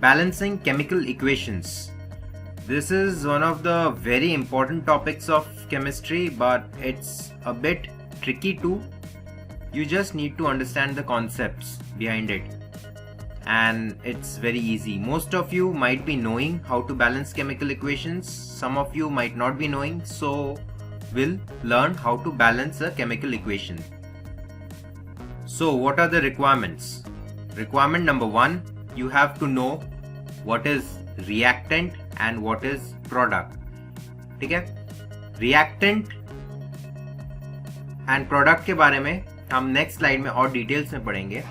Balancing chemical equations. This is one of the very important topics of chemistry, but it's a bit tricky too. You just need to understand the concepts behind it, and it's very easy. Most of you might be knowing how to balance chemical equations, some of you might not be knowing, so we'll learn how to balance a chemical equation. So what are the requirements? Requirement number 1, you have to know what is reactant and what is product. ठीक है? Reactant and product के बारे में हम next slide में और details में पढ़ेंगे.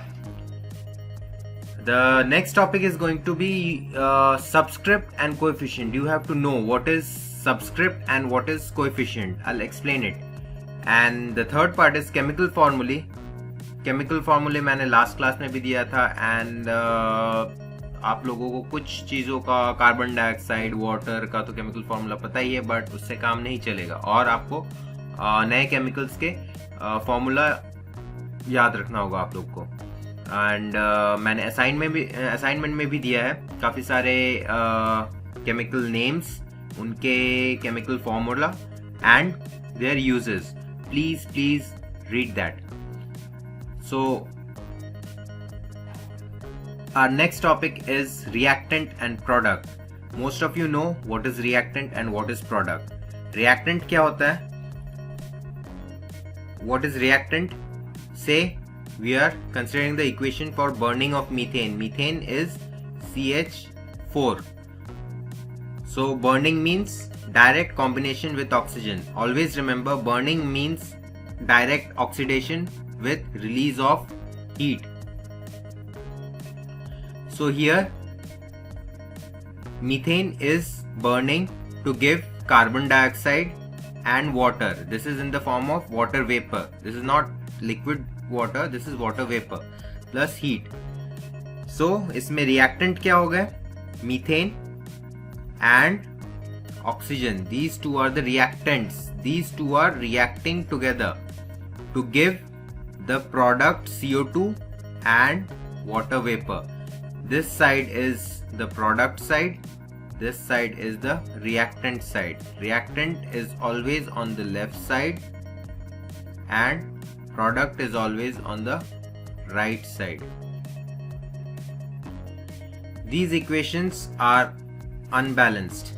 The next topic is going to be subscript and coefficient. You have to know what is subscript and what is coefficient. I'll explain it. And the third part is chemical formulae. Chemical formulae मैंने last class में भी दिया था, and आप लोगों को कुछ चीज़ों का कार्बन डाइऑक्साइड, वाटर का तो केमिकल फार्मूला पता ही है, बट उससे काम नहीं चलेगा और आपको नए केमिकल्स के फार्मूला याद रखना होगा आप लोग को. एंड मैंने असाइनमेंट में भी दिया है काफ़ी सारे केमिकल नेम्स, उनके chemical formula and there uses. Please read that. So our next topic is reactant and product. Most of you know what is reactant and what is product. Reactant क्या होता है? What is reactant? Say we are considering the equation for burning of methane. Methane is CH4. So burning means direct combination with oxygen. Always remember, burning means direct oxidation with release of heat. So here methane is burning to give carbon dioxide and water. This is in the form of water vapor. This is not liquid water, this is water vapor plus heat. So इसमें reactant क्या हो गए? Methane and oxygen. These two are the reactants. These two are reacting together to give the product CO2 and water vapor. This side is the product side, this side is the reactant side. Reactant is always on the left side and product is always on the right side. These equations are unbalanced.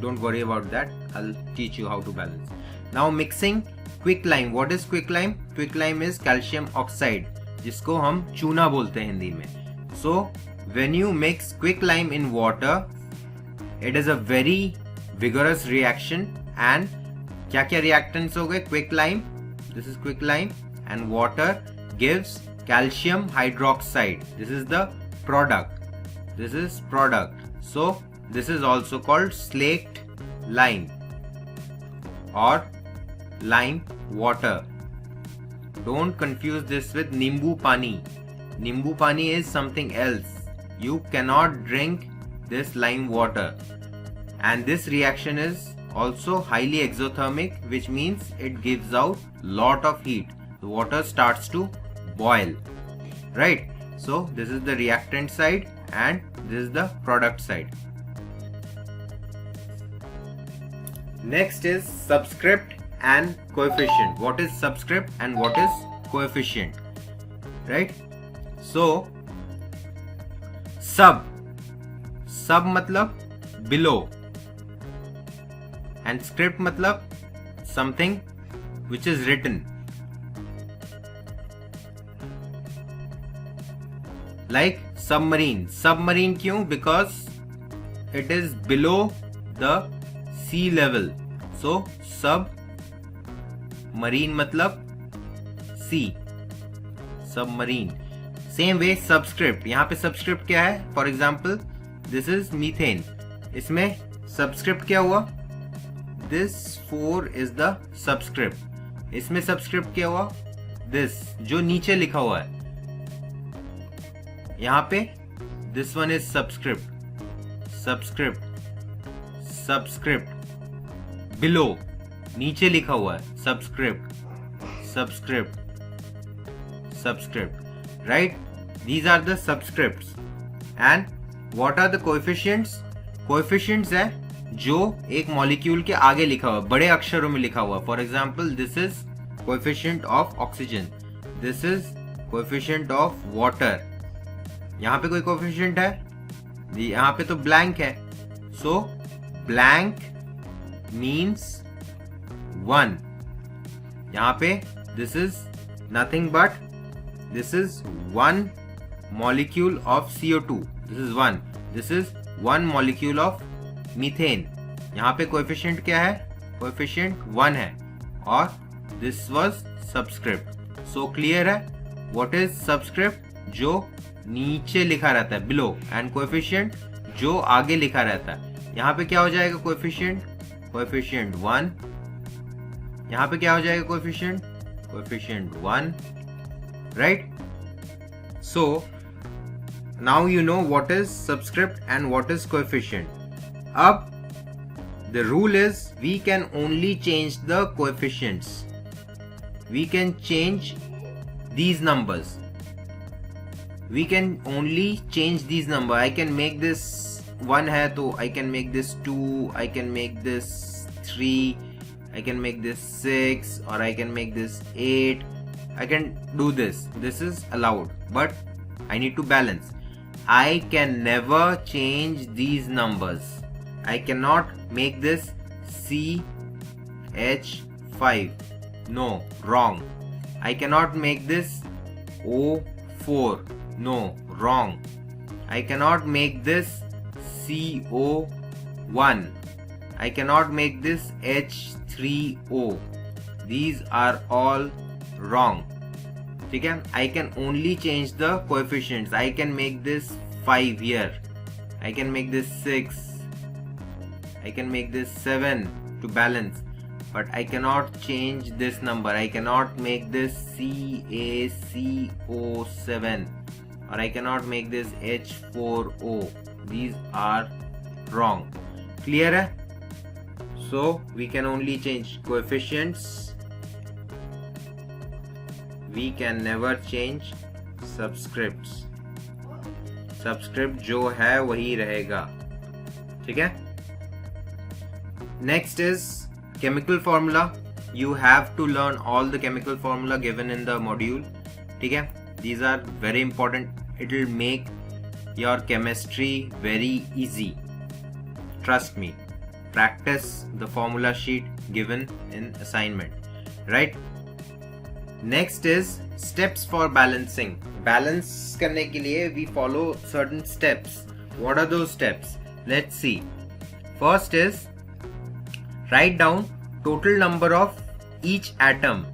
Don't worry about that, I'll teach you how to balance. Now mixing quick-lime. What is quick-lime? Quick-lime is calcium oxide, जिसको हम चूना बोलते हैं हिंदी में. So when you mix quick-lime in water, it is a very vigorous reaction. And क्या क्या reactants हो गए? Quick-lime, this is quick-lime, and water gives calcium hydroxide. This is the product. This is product. So this is also called slaked lime और lime water. Don't confuse this with nimbu pani. Nimbu pani is something else. You cannot drink this lime water. And this reaction is also highly exothermic, which means it gives out lot of heat. The water starts to boil. Right? So this is the reactant side and this is the product side. Next is subscript and coefficient. What is subscript and what is coefficient? Right? So sub मतलब below and script मतलब something which is written. Like submarine. Submarine क्यों? Because it is below the sea level. So sub marine मतलब सी, submarine. Same way subscript. यहाँ पे subscript क्या है? For example this is methane. इसमें subscript क्या हुआ? This 4 is the subscript. इसमें सबस्क्रिप्ट क्या हुआ? दिस, जो नीचे लिखा हुआ है. यहाँ पे this one is subscript, subscript below, नीचे लिखा हुआ है subscript, subscript, right? These are the subscripts. And what are the coefficients? Coefficients है जो एक मॉलिक्यूल के आगे लिखा हुआ, बड़े अक्षरों में लिखा हुआ. For example this is coefficient of oxygen, this is coefficient of water. यहाँ पे कोई कोएफिशिएंट है? यहाँ पे तो ब्लैंक है. सो ब्लैंक मीन्स 1. यहाँ पे this is nothing but this is one molecule of CO2. This is one. This is one molecule of methane. यहाँ पे कोएफिशिएंट क्या है? कोएफिशिएंट 1 है और this was subscript. So clear है? What is subscript? जो नीचे लिखा रहता है below and coefficient जो आगे लिखा रहता है. यहाँ पे क्या हो जाएगा कोएफिशिएंट? कोएफिशिएंट 1. यहाँ पे क्या हो जाएगा coefficient? Coefficient 1. Right? So now you know what is subscript and what is coefficient. Ab the rule is we can only change the coefficients. We can change these numbers. We can only change these numbers. I can make this 1 hai to I can make this 2, I can make this 3, I can make this 6 or I can make this 8. I can do this. This is allowed, but I need to balance. I can never change these numbers. I cannot make this CH5. No, wrong. I cannot make this O4. No, wrong. I cannot make this CO1. I cannot make this H3O. These are all wrong. ठीक है? I can only change the coefficients. I can make this 5 here. I can make this 6. I can make this 7 to balance. But I cannot change this number. I cannot make this CaCO7 or I cannot make this H4O. These are wrong. Clear है? So we can only change coefficients. We can never change subscripts. Subscript जो है वही रहेगा. ठीक है? Next is chemical formula. You have to learn all the chemical formula given in the module. ठीक है? These are very important. It will make your chemistry very easy. Trust me. Practice the formula sheet given in assignment. Right? Next is steps for balancing. Balance करने के लिए we follow certain steps. What are those steps? Let's see. First is write down total number of each atom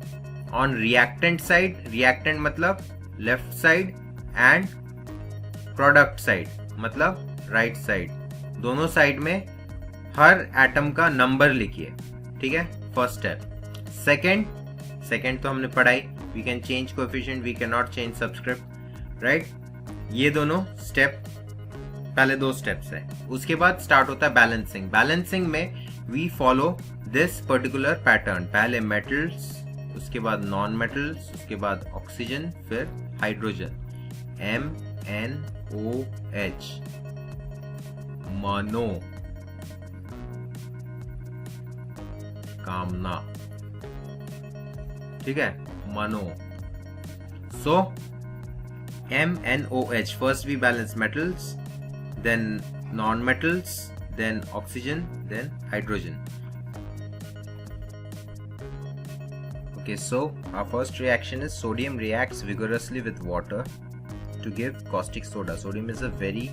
on reactant side. Reactant मतलब left side and product side मतलब right side. दोनों side में हर atom का number लिखिए. ठीक है? First step. Second तो हमने पढ़ाई. We can change coefficient, we can not change subscript. Right? ये दोनों स्टेप, पहले 2 स्टेप्स है. उसके बाद स्टार्ट होता है बैलेंसिंग. बैलेंसिंग में we follow this particular pattern. पहले मेटल्स, उसके बाद नॉन मेटल्स, उसके बाद ऑक्सीजन, फिर हाइड्रोजन. MnOH, मनो, कामना. ठीक है? मनो. सो MnOH, first we balance metals, then non-metals, then oxygen, then hydrogen. Okay, so our first reaction is sodium reacts vigorously with water to give caustic soda. Sodium is a very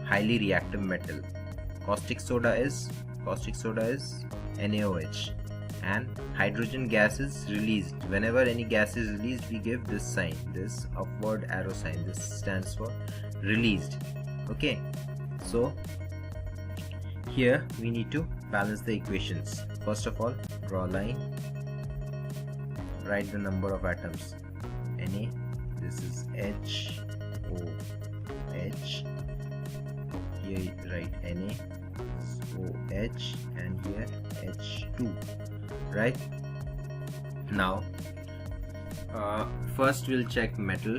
highly reactive metal. Caustic soda is NaOH. And hydrogen gas is released. Whenever any gas is released, we give this sign, this upward arrow sign. This stands for released. Okay, so here we need to balance the equations. First of all, draw a line, write the number of atoms. Na, this is HOH. Here write Na, OH, and here H2. Right? Now first we'll check metal,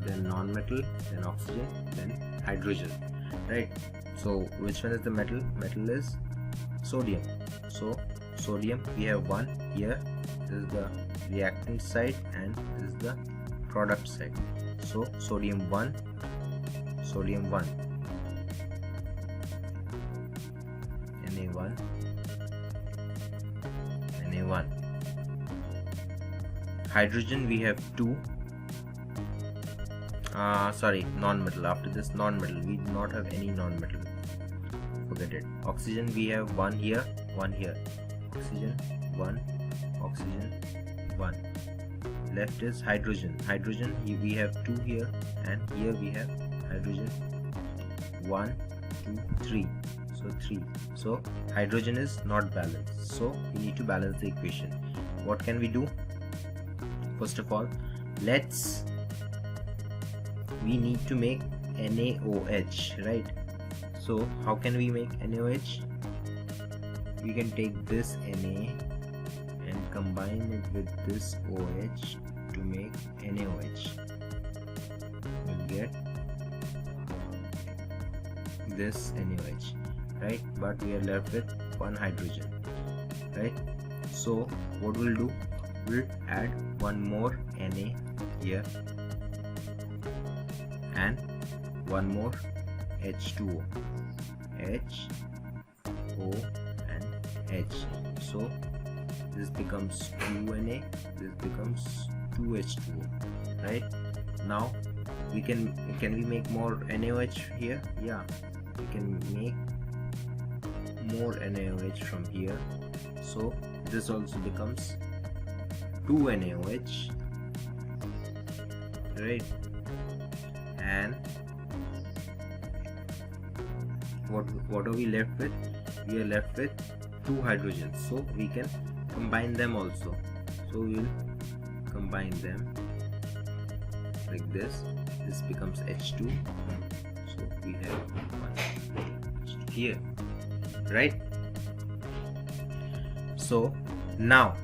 then non-metal, then oxygen, then hydrogen. right? So which one is the metal? Metal is sodium. So sodium, we have one here. This is the reactant side and this is the product side. So sodium 1, sodium 1, Na1, Na1. Hydrogen, we have 2. Sorry, non-metal. After this non-metal, we do not have any non-metal. Forget it. Oxygen, we have 1 here, 1 here. Oxygen 1, oxygen 1. Left is hydrogen. Hydrogen, we have 2 here, and here we have hydrogen 1, 2, 3. So 3. So hydrogen is not balanced. So we need to balance the equation. What can we do? First of all, we need to make NaOH, right? So how can we make NaOH? We can take this Na and combine it with this OH to make NaOH. We'll get this NaOH, right? But we are left with one hydrogen, right? So what we'll do, we'll add one more Na here and one more H2O, H, O and H. So this becomes 2Na, this becomes 2H2O, right? Now we can we make more NaOH here? Yeah, we can make more NaOH from here. So this also becomes 2NaOH, right? And what are we left with? We are left with 2 hydrogens, so we can combine them also. So we will combine them like this. This becomes H2. So we have one H2 here, right? So now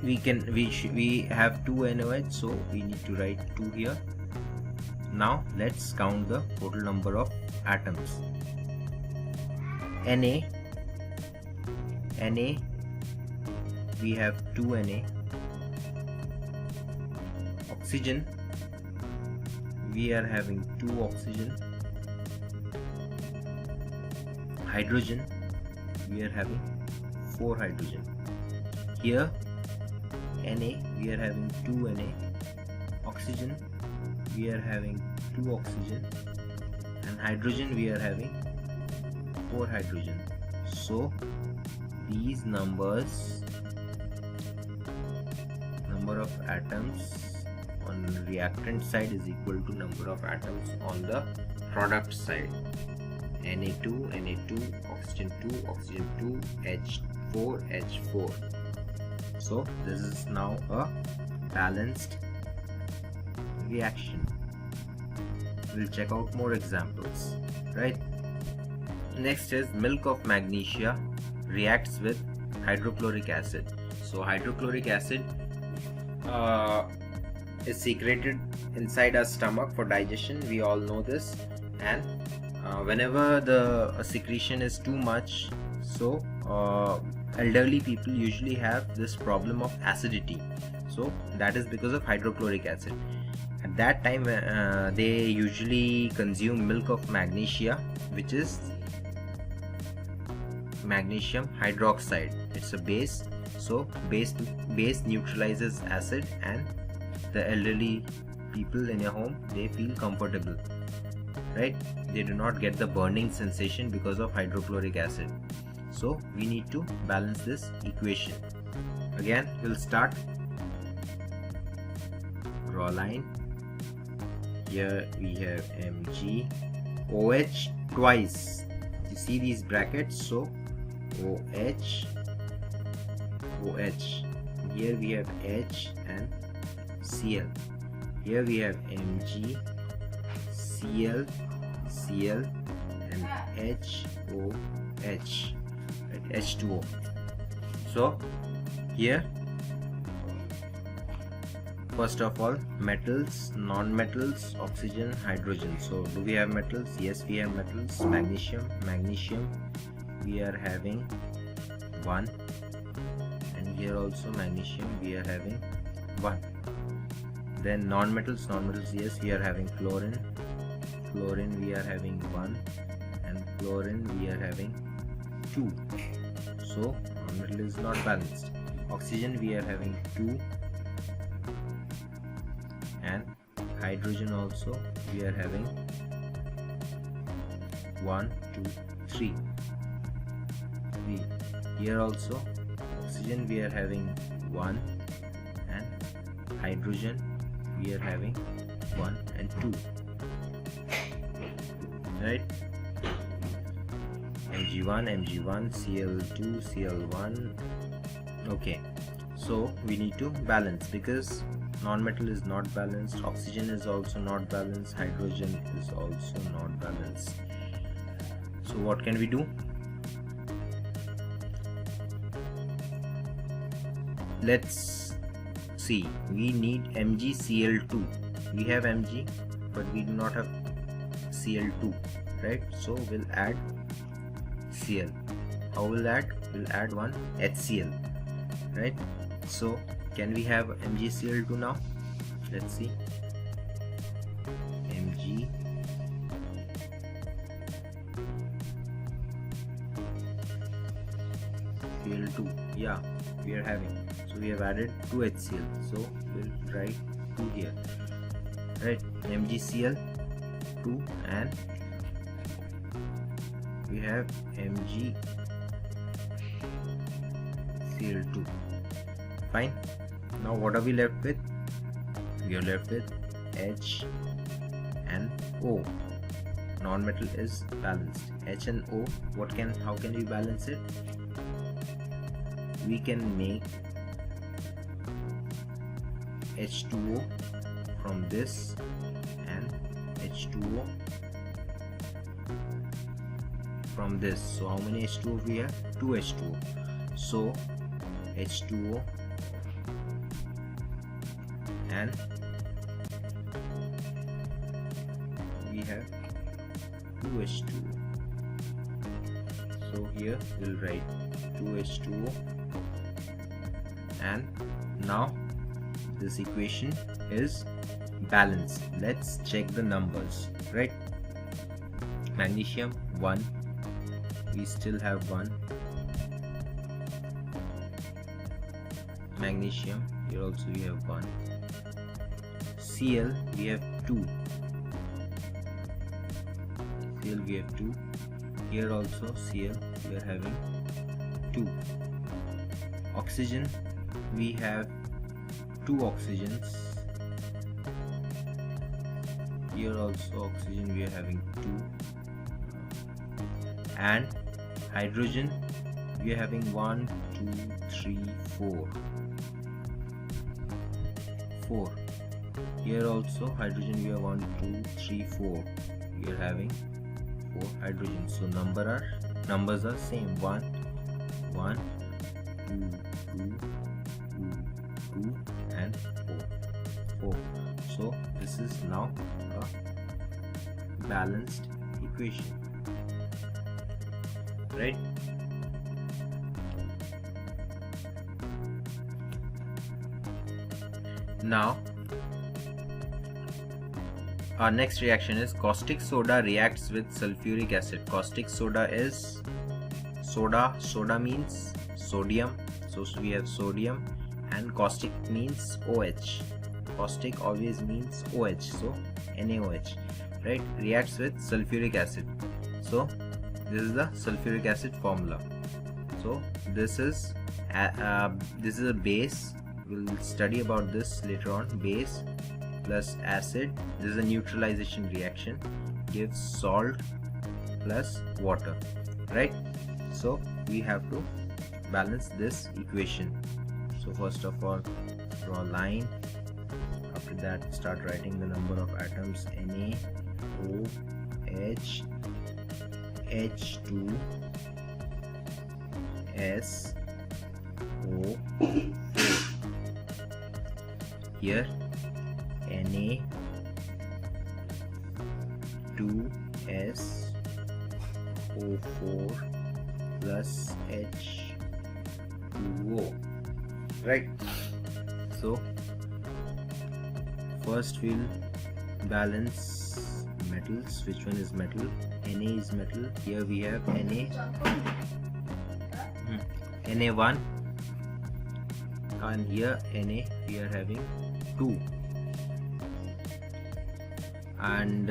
we have 2 NaOH, so we need to write 2 here. Now let's count the total number of atoms. Na, we have 2 Na. Oxygen, we are having 2 oxygen. Hydrogen, we are having 4 hydrogen. Here Na, we are having 2 Na. Oxygen, we are having 2 oxygen, and hydrogen, we are having 4 hydrogen. So these number of atoms on reactant side is equal to number of atoms on the product side. Na2, Na2, oxygen 2, oxygen 2, H4, H4. So this is now a balanced reaction. We'll check out more examples, right? Next is milk of magnesia reacts with hydrochloric acid. So hydrochloric acid is secreted inside our stomach for digestion. We all know this, and whenever the secretion is too much, so elderly people usually have this problem of acidity. So that is because of hydrochloric acid. At that time they usually consume milk of magnesia, which is magnesium hydroxide. It's a base, so base neutralizes acid, and the elderly people in your home, they feel comfortable, right? They do not get the burning sensation because of hydrochloric acid. So we need to balance this equation. Again, we'll start. Draw line. Here we have Mg, OH twice. You see these brackets, so OH, OH. Here we have H and Cl. Here we have Mg, Cl, Cl and HOH, right? H2O. So here first of all, metals, non-metals, oxygen, hydrogen. So do we have metals? Yes, we have metals. Magnesium we are having 1, and here also magnesium we are having 1. Then non-metals, yes, we are having chlorine we are having 1, and fluorine we are having 2. So non-metal is not balanced. Oxygen we are having 2, and hydrogen also we are having 1, 2, 3. Here also oxygen we are having 1, and hydrogen we are having 1 and 2, right? Mg1, Cl2, Cl1. Okay, so we need to balance, because non-metal is not balanced, oxygen is also not balanced, hydrogen is also not balanced. So what can we do? Let's see. We need MgCl2. We have Mg, but we do not have Cl2, right? So we'll add Cl. How will add? We'll add one HCl, right? So can we have MgCl2 now? Let's see. MgCl2. Yeah, we are having. So we have added 2 HCl. So we'll write 2 here, right? MgCl2, and we have MgCl2. Fine. Now what are we left with? We are left with H and O. Non-metal is balanced. H and O. How can we balance it? We can make H2O from this, and H2O from this. So how many H2O we have? 2 H2O. So H2O and we have 2 H2O. So here we'll write 2 H2O, and now this equation is balanced. Let's check the numbers, right? Magnesium 1, we still have 1. Magnesium, here also we have 1. Cl, we have 2. Cl, we have 2. Here also Cl, we are having 2. Oxygen, we have 2 oxygens. Here also oxygen, we are having 2. And hydrogen, we are having 1, 2, 3, 4. 4. Here also hydrogen, we have 1, 2, 3, 4. We are having 4 hydrogen. So numbers are same. 1, 1, 2, 2, 2, 2, and 4. So this is now a balanced equation, right? Now our next reaction is caustic soda reacts with sulfuric acid. Caustic soda is soda. Soda means sodium. So we have sodium, and caustic means OH. Caustic always means OH, so NaOH, right? Reacts with sulfuric acid. So this is the sulfuric acid formula. So this is a base. We'll study about this later on. Base plus acid. This is a neutralization reaction. Gives salt plus water, right? So we have to balance this equation. So first of all, draw a line. After that, start writing the number of atoms. Na, O, H, H2, S, O, 4. Here Na2SO4 plus H2O, right? So first we'll balance metals. Which one is metal? Na is metal. Here we have Na1, and here Na we are having 2, and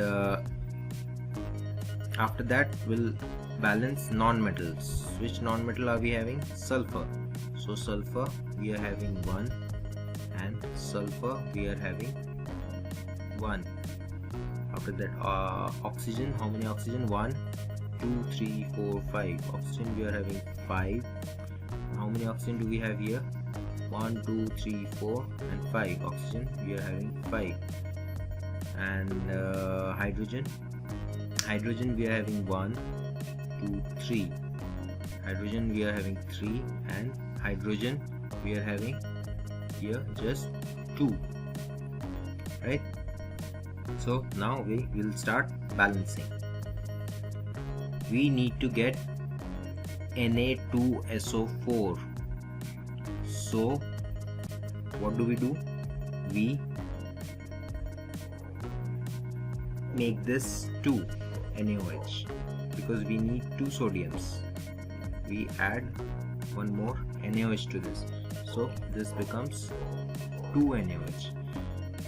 after that we'll balance non-metals. Which non-metal are we having? Sulfur. So sulfur we are having 1, and sulfur we are having 1. After that oxygen, how many oxygen? 1, 2, 3, 4, 5. Oxygen we are having 5. How many oxygen do we have here? 1, 2, 3, 4 and 5. Oxygen we are having 5. And hydrogen we are having 1, 2, 3. Hydrogen we are having 3, and hydrogen we are having here just 2, right? So now we will start balancing. We need to get Na2SO4. So what do? We make this 2 NaOH because we need 2 sodiums. We add one more NaOH to this, so this becomes 2 NaOH.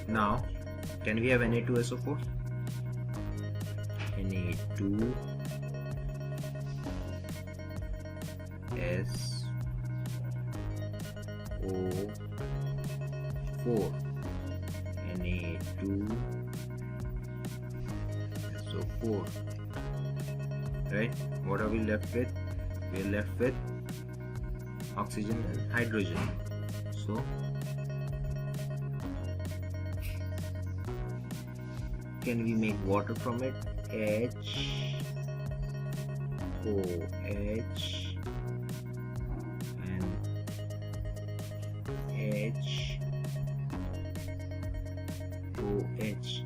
Now can we have Na2SO4? Na2SO4, Na2SO4, right? What are we left with? We are left with oxygen and hydrogen. So can we make water from it? HOH and HOH.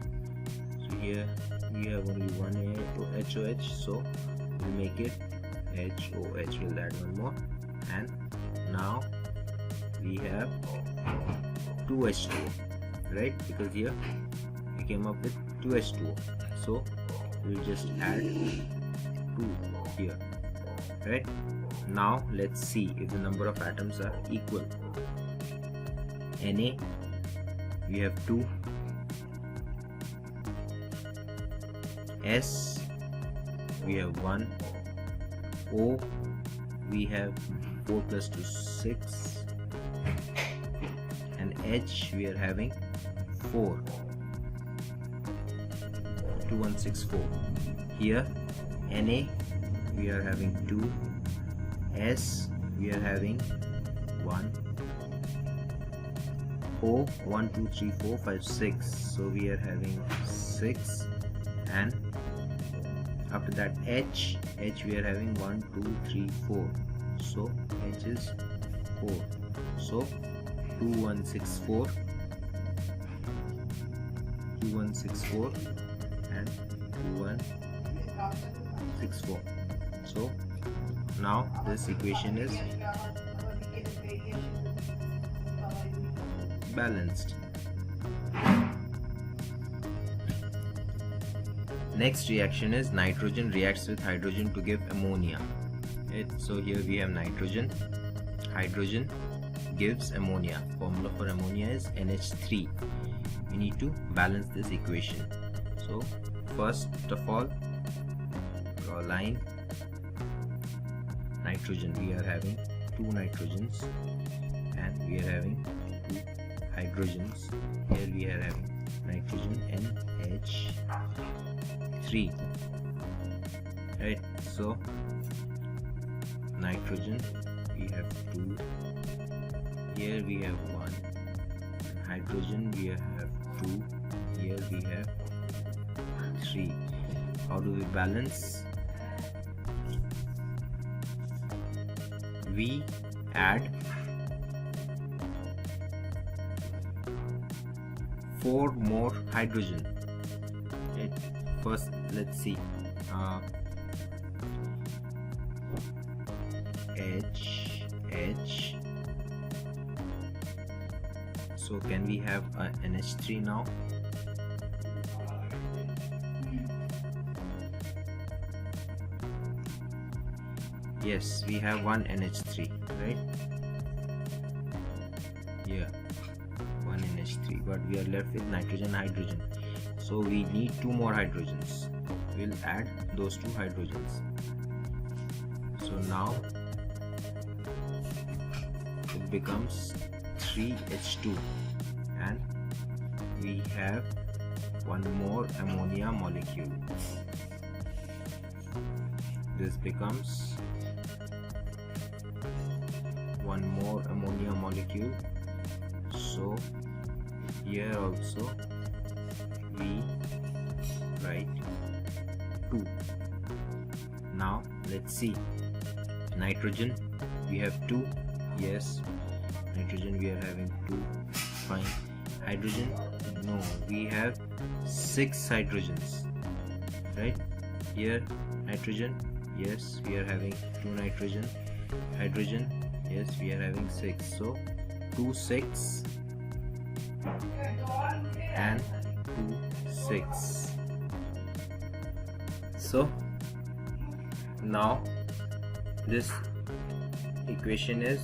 So here we have only one HOH, so we'll make it HOH. We'll add one more, and now we have 2H2O, right? Because here we came up with 2H2O, so we'll just add 2 here, right? Now let's see if the number of atoms are equal. Na we have 2, S we have 1, O we have 4 plus 2 6, and H we are having 4, 2, 1, 6, 4. Here Na we are having 2, S we are having 1, O 1, 2, 3, 4, 5, 6. So we are having 6, and after that H we are having 1, 2, 3, 4. So H is 4. So 2, 1, 6, 4, 2, 1, 6, 4 and 2, 1, 6, 4. So now this equation is balanced. Next reaction is nitrogen reacts with hydrogen to give ammonia. So here we have nitrogen, hydrogen gives ammonia. Formula for ammonia is NH3. We need to balance this equation. So first of all, draw a line. Nitrogen, we are having 2 nitrogens and we are having 2 hydrogens. Here we are having nitrogen NH3, right? So nitrogen we have 2, here we have 1, hydrogen we have 2, here we have 3. How do we balance? We add 4 more hydrogen. Okay. First let's see, H. So can we have a NH3 now? Yes, we have one NH3, right? Yeah, one NH3, but we are left with nitrogen, hydrogen. So we need 2 more hydrogens. We'll add those 2 hydrogens. So now it becomes 3H2, and we have one more ammonia molecule. This becomes one more ammonia molecule. So here also we write 2. Now let's see, nitrogen we have 2. Yes, nitrogen we are having 2. Fine. Hydrogen, no, we have 6 hydrogens, right? Here nitrogen, yes, we are having 2 nitrogen. Hydrogen, yes, we are having 6. So 2 6 and 2 6. So now this equation is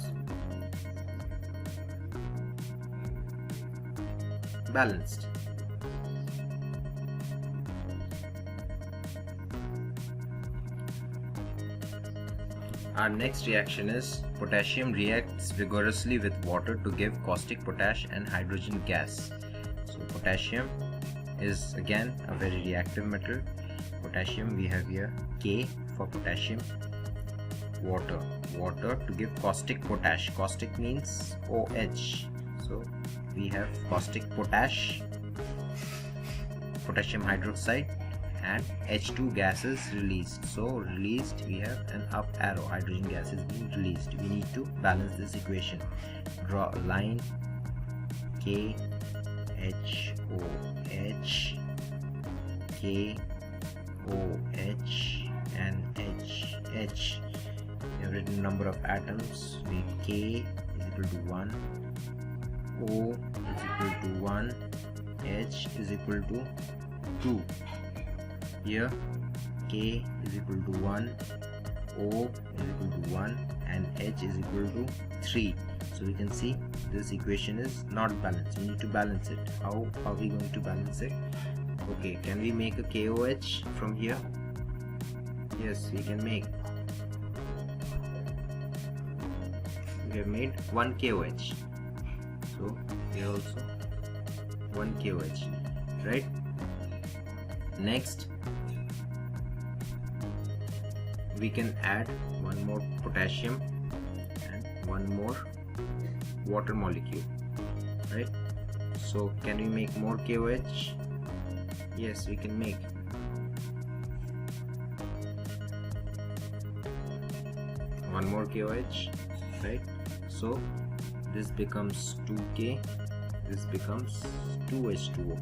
balanced. Our next reaction is potassium reacts vigorously with water to give caustic potash and hydrogen gas. So potassium is again a very reactive metal. Potassium, we have here K for potassium, water to give caustic potash. Caustic means OH. So we have caustic potash, potassium hydroxide, and H2 gas is released. So released, we have an up arrow, hydrogen gas is being released. We need to balance this equation. Draw a line, KHOH, KOH and HH. We have written number of atoms. We K is equal to 1, O is equal to 1, H is equal to 2. Here K is equal to 1, O is equal to 1, and H is equal to 3. So we can see this equation is not balanced. We need to balance it. How are we going to balance it? Okay, can we make a KOH from here? Yes, we can make. We have made 1 KOH. So here also 1 KOH, right? Next, we can add one more potassium and one more water molecule, right? So can we make more KOH? Yes, we can make. One more KOH, right? So this becomes 2K, this becomes 2H2O,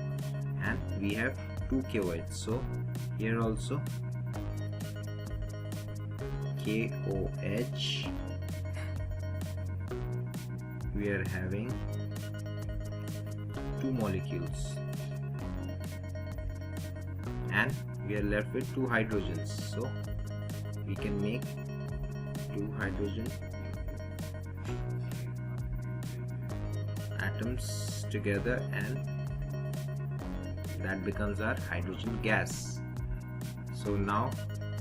and we have 2 KOH. So here also KOH, we are having 2 molecules, and we are left with 2 hydrogens. So we can make 2 hydrogen atoms together, and that becomes our hydrogen gas. So now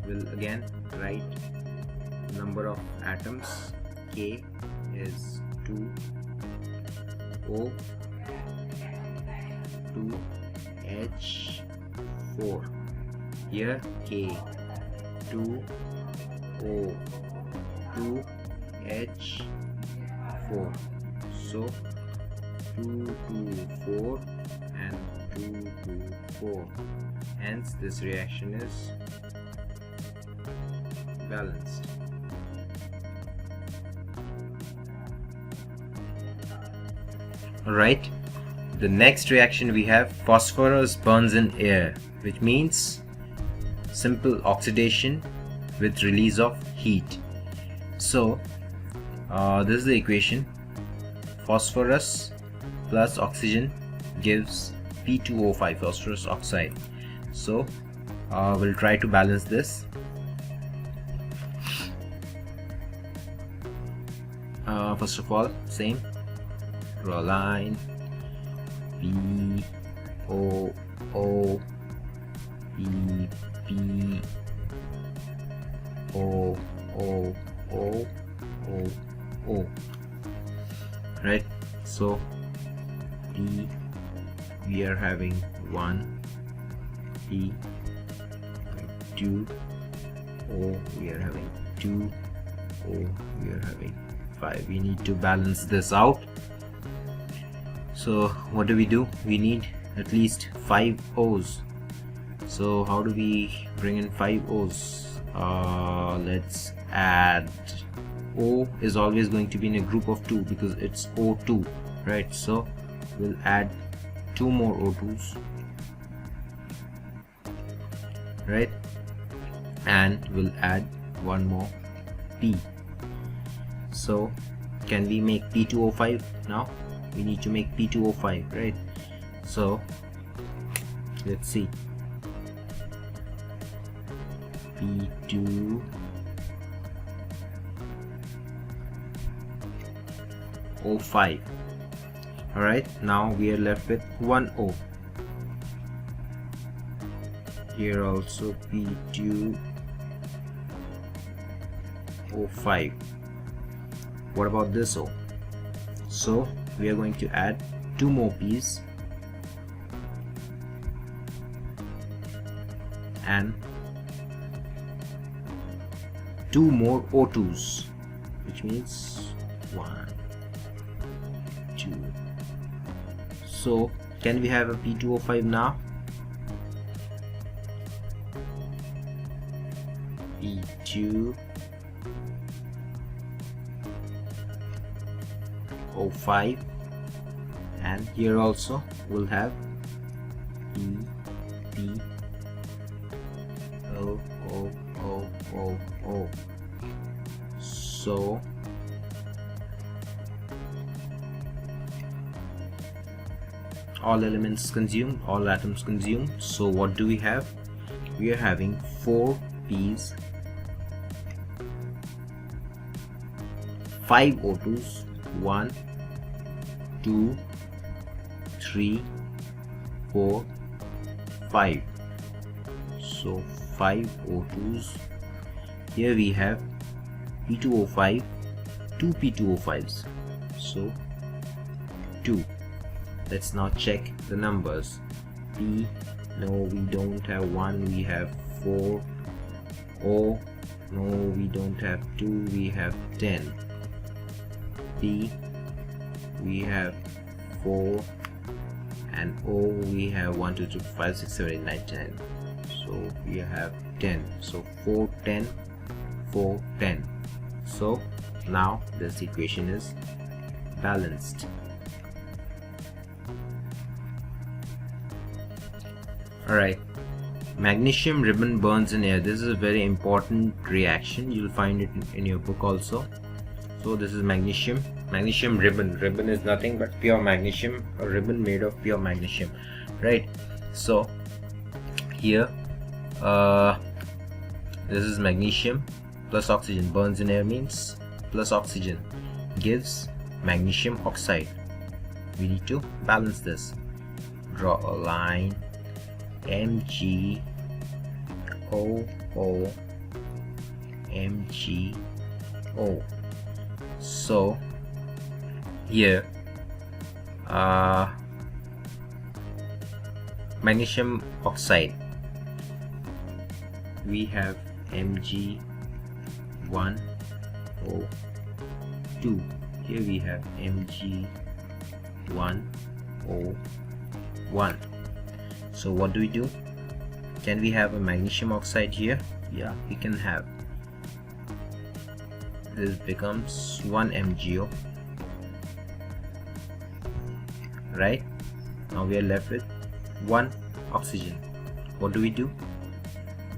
we'll again write number of atoms. K is 2, O 2, H 4. Here K 2, O 2, H 4. So 2 2 4 and 2 2 4. Hence this reaction is balanced. Alright, the next reaction we have phosphorus burns in air, which means simple oxidation with release of heat. So this is the equation. Phosphorus plus oxygen gives P2O5, phosphorus oxide. So we'll try to balance this. First of all, same, draw a line, P O O P P O O O O O. Right, so P, we are having 1, P, 2, O, we are having 2, O, we are having 5. We need to balance this out. So what do? We need at least 5 O's. So how do we bring in 5 O's? Let's add, O is always going to be in a group of 2 because it's O2, right? So we'll add 2 more O2s, right? And we'll add 1 more P. So can we make P2O5 now? We need to make P2O5, right? So let's see. P2O5. Alright, now we are left with 1 O. Here also P2O5. What about this O? So we are going to add 2 more P's and 2 more O2s, which means 1, 2. So can we have a P2O5 now? P2O5, and here also we'll have P2O. So all elements consumed, all atoms consumed. So what do we have? We are having 4 P's, 5 O2s, 1, 2, 3, 4, 5. So 5 O2s. Here we have P2O5, 2 P2O5s. So 2. Let's now check the numbers. P, no, we don't have 1, we have 4. O, no, we don't have 2, we have 10. P, we have 4, and O, we have 1, 2, 3, 5, 6, 7, 8, 9, 10. So we have 10. So 4, 10, 4, 10. So now this equation is balanced. Alright, magnesium ribbon burns in air. This is a very important reaction. You'll find it in your book also. So this is magnesium ribbon. Ribbon is nothing but pure magnesium, a ribbon made of pure magnesium, right? So here this is magnesium plus oxygen. Burns in air means plus oxygen gives magnesium oxide. We need to balance this. Draw a line, MgO, MgO. So here magnesium oxide, we have Mg1O2. Here we have Mg1O1. So what do? Can we have a magnesium oxide here? Yeah, we can have. This becomes 1 MgO, right? Now we are left with 1 oxygen. What do?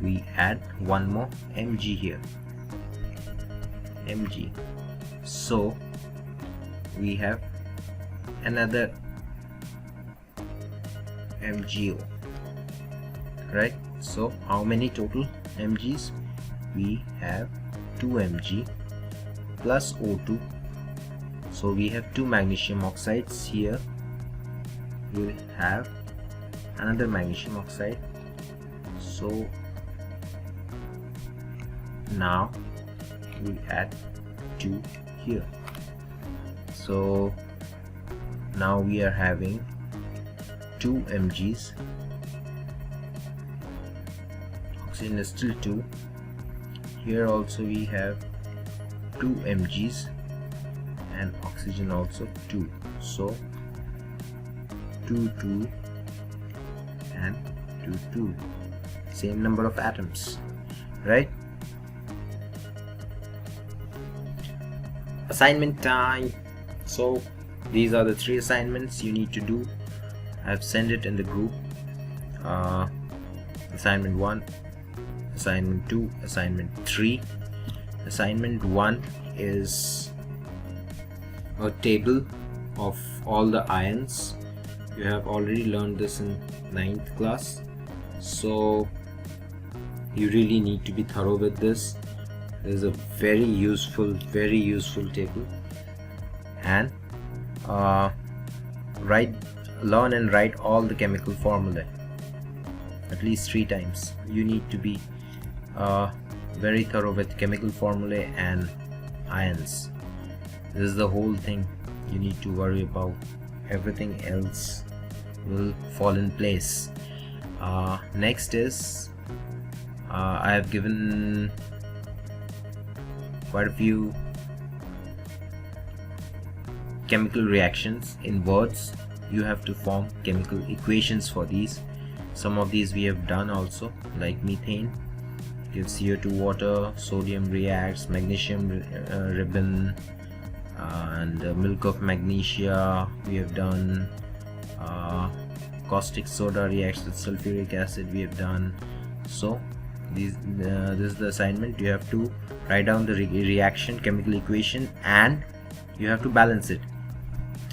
We add one more Mg here, Mg. So we have another MgO, right? So how many total Mgs? We have 2 Mg plus O2. So we have 2 magnesium oxides here. We will have another magnesium oxide. So now we add 2 here. So now we are having 2 Mgs. Oxygen is still 2. Here also we have 2 Mgs and oxygen also 2. So 2 2 and 2 2, same number of atoms, right? Assignment time. So these are the 3 assignments you need to do. I've sent it in the group. Assignment 1, assignment 2, assignment 3. Assignment 1 is a table of all the ions. You have already learned this in 9th class, so you really need to be thorough with this. This is a very useful table, and learn and write all the chemical formulae at least 3 times. You need to be very thorough with chemical formulae and ions. This is the whole thing you need to worry about. Everything else will fall in place. Next is I have given quite a few chemical reactions in words. You have to form chemical equations for these. Some of these we have done also, like methane gives CO2 water, sodium reacts, magnesium ribbon, and milk of magnesia we have done. Caustic soda reacts with sulfuric acid we have done. So this is the assignment. You have to write down the reaction chemical equation and you have to balance it.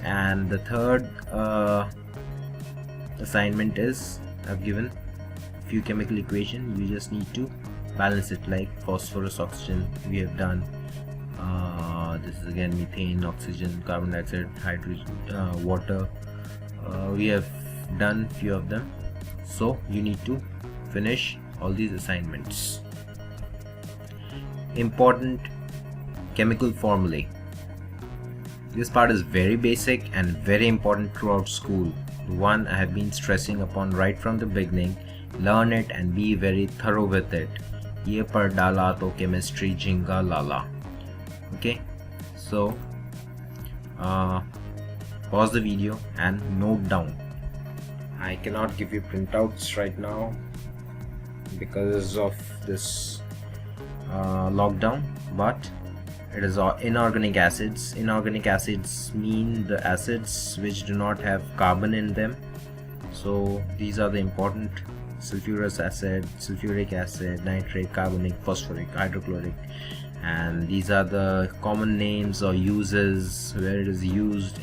And the third assignment is I've given a few chemical equation. You just need to balance it, like phosphorus oxygen we have done. This is again methane, oxygen, carbon dioxide, hydrogen, water. We have done few of them, so you need to finish all these assignments. Important chemical formulae. This part is very basic and very important throughout school. The one I have been stressing upon right from the beginning. Learn it and be very thorough with it. Ye par dala to chemistry jinga lala. Okay, so pause the video and note down. I cannot give you printouts right now because of this lockdown, but it is inorganic acids. Inorganic acids mean the acids which do not have carbon in them. So these are the important: sulfurous acid, sulfuric acid, nitrate, carbonic, phosphoric, hydrochloric. And these are the common names or uses, where it is used,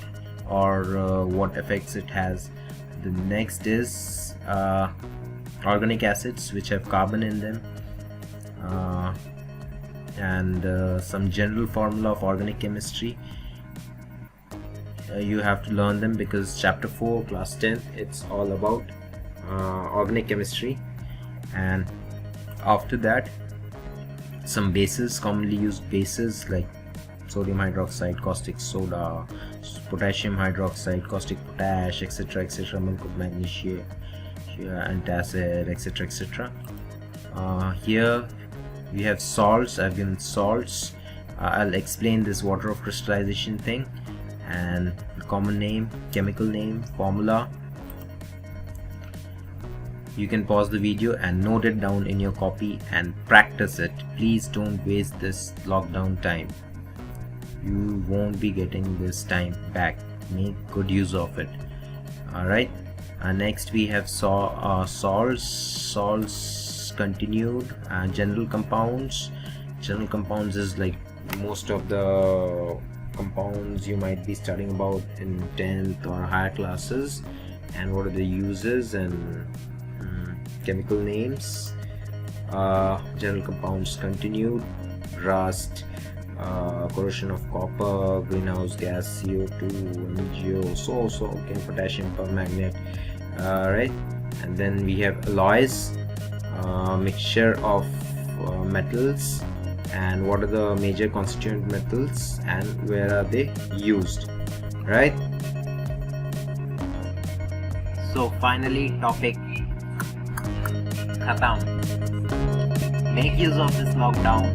or what effects it has. The next is organic acids which have carbon in them, and some general formula of organic chemistry. You have to learn them because chapter 4 class 10 it's all about organic chemistry. And after that, some bases, commonly used bases like sodium hydroxide, caustic soda, potassium hydroxide, caustic potash, etc, etc, milk of magnesia, antacid, etc, etc. Here we have salts. I've given salts. I'll explain this water of crystallization thing, and the common name, chemical name, formula. You can pause the video and note it down in your copy and practice it. Please don't waste this lockdown time. You won't be getting this time back. Make good use of it. Alright, Next we have salts continued. General compounds is like most of the compounds you might be studying about in 10th or higher classes, and what are the uses and chemical names. General compounds continued. Rust, corrosion of copper, greenhouse gas, CO2, MgO, so okay, potassium permanganate, right? And then we have alloys, mixture of metals, and what are the major constituent metals and where are they used, right? So finally, topic khatam. Make use of this lockdown.